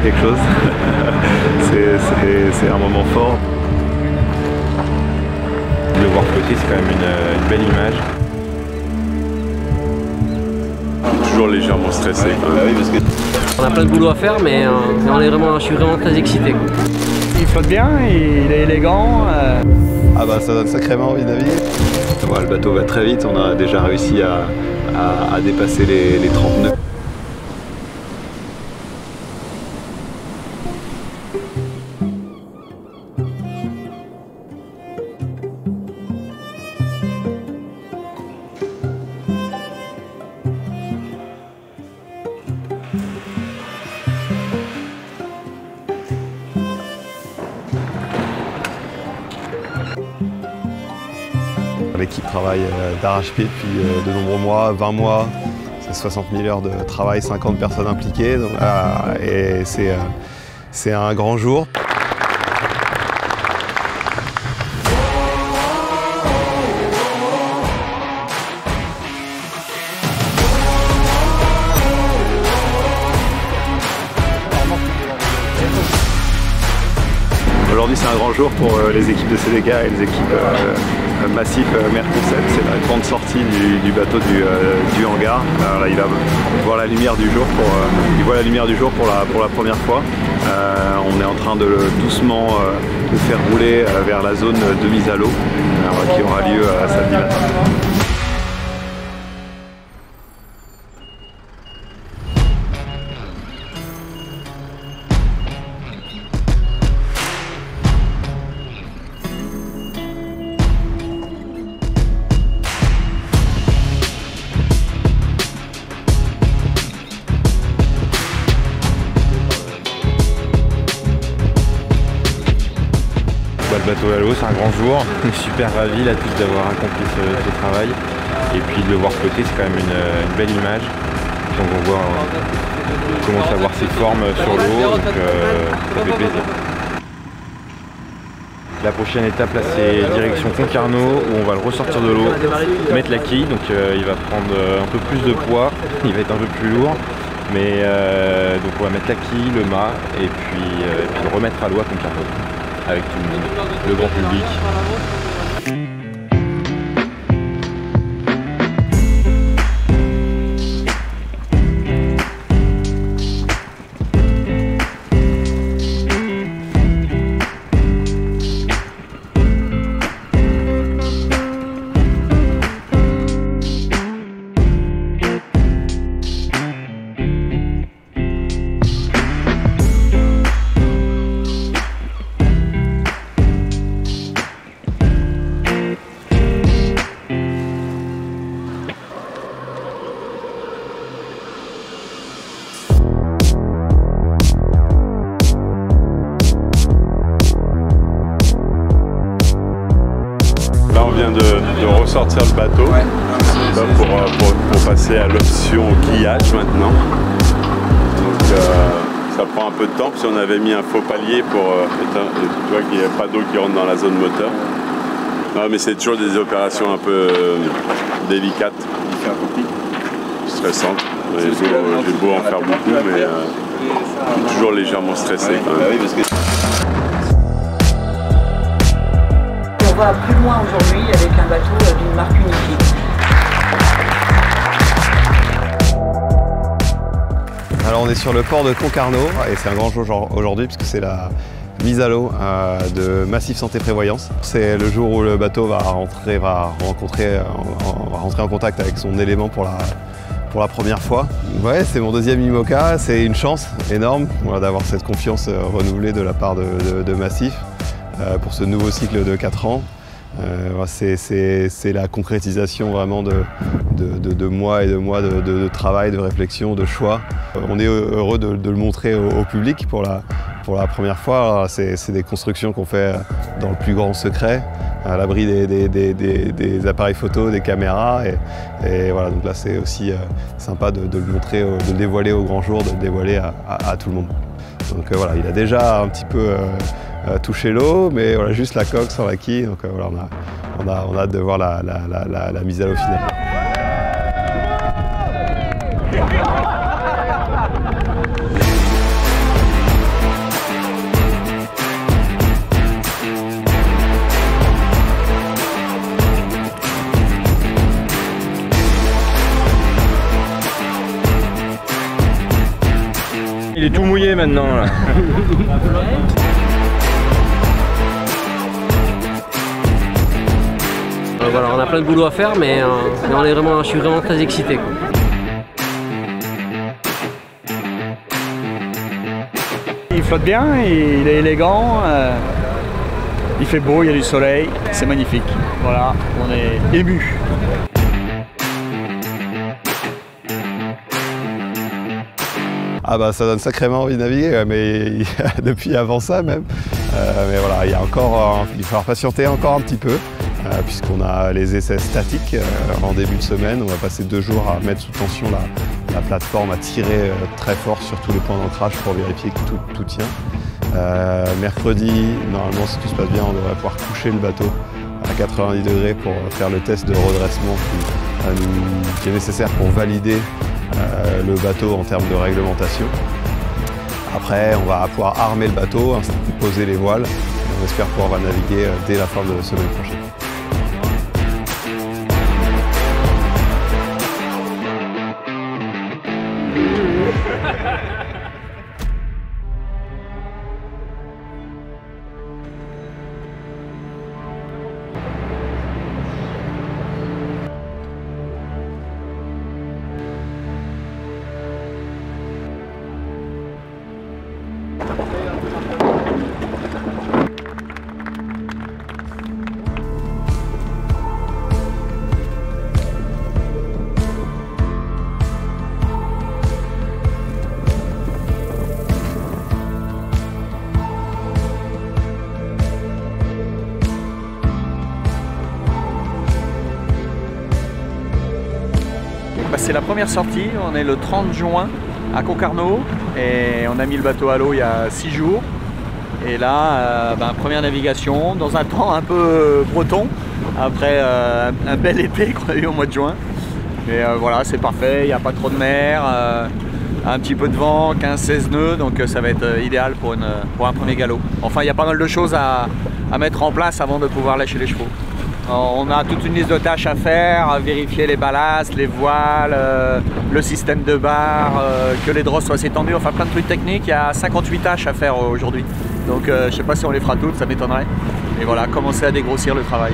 quelque chose. C'est un moment fort. Le voir flotter, c'est quand même une belle image. Toujours légèrement stressé. On a plein de boulot à faire, mais je suis vraiment très excité. Il flotte bien, il est élégant. Ah bah ça donne sacrément envie de naviguer. Bon, le bateau va très vite, on a déjà réussi à dépasser les 30 nœuds. L'équipe travaille d'arrache-pied depuis de nombreux mois, 20 mois, c'est 60 000 heures de travail, 50 personnes impliquées, donc, et c'est un grand jour. Aujourd'hui c'est un grand jour pour les équipes de CDK et les équipes Massif Mer Concept. C'est la grande sortie du bateau du hangar. Alors là, il va voir la lumière du jour il voit la lumière du jour pour la première fois. On est en train de doucement le faire rouler vers la zone de mise à l'eau qui aura lieu samedi matin. Le bateau à l'eau, c'est un grand jour. On est super ravis là tous d'avoir accompli ce travail. Et puis de le voir flotter, c'est quand même une belle image. Donc on voit, on commence à voir ses formes sur l'eau, donc ça fait plaisir. La prochaine étape là, c'est direction Concarneau, où on va le ressortir de l'eau, mettre la quille, donc il va prendre un peu plus de poids, il va être un peu plus lourd. Mais donc on va mettre la quille, le mât, et puis le remettre à l'eau à Concarneau. Avec tout le monde, le grand public. Là on vient de ressortir le bateau pour passer à l'option au quillage maintenant. Donc ça prend un peu de temps parce qu'on avait mis un faux palier pour tu vois qu'il n'y a pas d'eau qui rentre dans la zone moteur. Non mais c'est toujours des opérations un peu délicates, stressantes. J'ai beau en faire beaucoup mais toujours légèrement stressé quand même. On va plus loin aujourd'hui avec un bateau d'une marque unifiée. Alors on est sur le port de Concarneau et c'est un grand jour aujourd'hui puisque c'est la mise à l'eau de Massif Santé Prévoyance. C'est le jour où le bateau va rentrer en contact avec son élément pour la première fois. Ouais, c'est mon deuxième IMOCA, c'est une chance énorme d'avoir cette confiance renouvelée de la part de Massif. Pour ce nouveau cycle de 4 ans. C'est la concrétisation vraiment de mois et de mois de travail, de réflexion, de choix. On est heureux de le montrer au public pour la première fois. C'est des constructions qu'on fait dans le plus grand secret, à l'abri des appareils photo, des caméras. Et voilà, donc là c'est aussi sympa de le montrer, de le dévoiler au grand jour, de le dévoiler à tout le monde. Donc voilà, il a déjà un petit peu touché l'eau, mais voilà, juste la coque sans la quille. Donc voilà, on a hâte de voir la mise à l'eau finale. Il est tout mouillé maintenant là. Voilà, on a plein de boulot à faire, mais je suis vraiment très excité, quoi. Il flotte bien, il est élégant, il fait beau, il y a du soleil, c'est magnifique. Voilà, on est ému. Ah bah ça donne sacrément envie de naviguer, mais depuis avant ça même. Mais voilà, il va falloir patienter encore un petit peu, puisqu'on a les essais statiques en début de semaine. On va passer 2 jours à mettre sous tension la plateforme, à tirer très fort sur tous les points d'ancrage pour vérifier que tout tient. Mercredi, normalement si tout se passe bien, on devrait pouvoir coucher le bateau à 90 degrés pour faire le test de redressement qui est nécessaire pour valider le bateau en termes de réglementation. Après, on va pouvoir armer le bateau, poser les voiles, et on espère pouvoir naviguer dès la fin de la semaine prochaine. C'est la première sortie, on est le 30 juin à Concarneau et on a mis le bateau à l'eau il y a 6 jours. Et là, première navigation dans un temps un peu breton après un bel été qu'on a eu au mois de juin. Mais voilà, c'est parfait, il n'y a pas trop de mer, un petit peu de vent, 15-16 nœuds, donc ça va être idéal pour un premier galop. Enfin, il y a pas mal de choses à mettre en place avant de pouvoir lâcher les chevaux. On a toute une liste de tâches à faire, vérifier les ballasts, les voiles, le système de barre, que les drosses soient étendues, enfin plein de trucs techniques. Il y a 58 tâches à faire aujourd'hui. Donc je ne sais pas si on les fera toutes, ça m'étonnerait. Et voilà, commencer à dégrossir le travail.